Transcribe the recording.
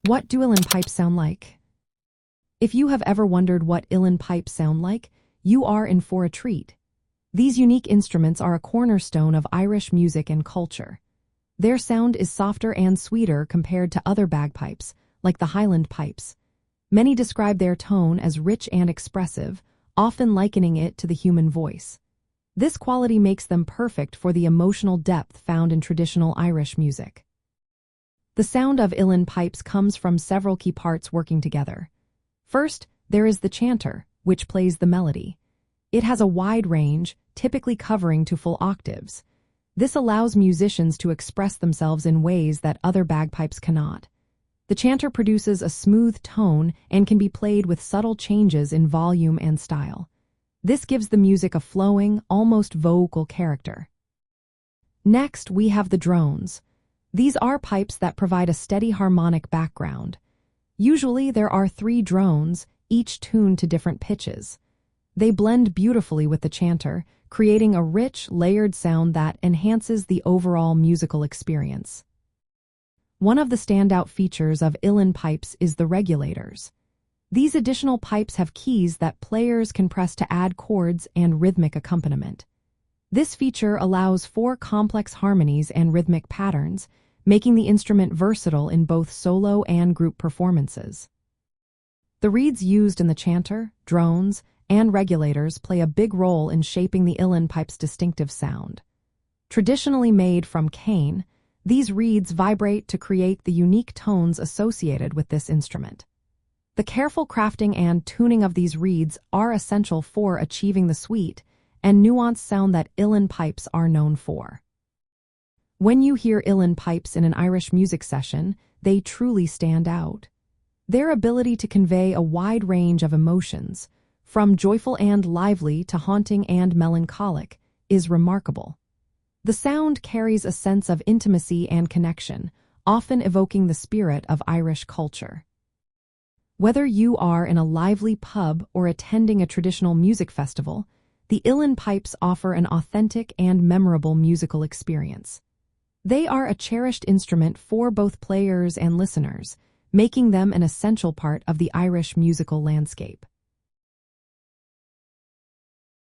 What do Uilleann pipes sound like? If you have ever wondered what Uilleann pipes sound like, you are in for a treat. These unique instruments are a cornerstone of Irish music and culture. Their sound is softer and sweeter compared to other bagpipes, like the Highland pipes. Many describe their tone as rich and expressive, often likening it to the human voice. This quality makes them perfect for the emotional depth found in traditional Irish music. The sound of Uilleann pipes comes from several key parts working together. First, there is the chanter, which plays the melody. It has a wide range, typically covering to full octaves. This allows musicians to express themselves in ways that other bagpipes cannot. The chanter produces a smooth tone and can be played with subtle changes in volume and style. This gives the music a flowing, almost vocal character. Next, we have the drones. These are pipes that provide a steady harmonic background. Usually there are 3 drones, each tuned to different pitches. They blend beautifully with the chanter, creating a rich, layered sound that enhances the overall musical experience. One of the standout features of Uilleann pipes is the regulators. These additional pipes have keys that players can press to add chords and rhythmic accompaniment. This feature allows for complex harmonies and rhythmic patterns, making the instrument versatile in both solo and group performances. The reeds used in the chanter, drones, and regulators play a big role in shaping the Uilleann pipe's distinctive sound. Traditionally made from cane, these reeds vibrate to create the unique tones associated with this instrument. The careful crafting and tuning of these reeds are essential for achieving the sweet and nuanced sound that Uilleann pipes are known for. When you hear Uilleann pipes in an Irish music session, they truly stand out. Their ability to convey a wide range of emotions, from joyful and lively to haunting and melancholic, is remarkable. The sound carries a sense of intimacy and connection, often evoking the spirit of Irish culture. Whether you are in a lively pub or attending a traditional music festival, the Uilleann pipes offer an authentic and memorable musical experience. They are a cherished instrument for both players and listeners, making them an essential part of the Irish musical landscape.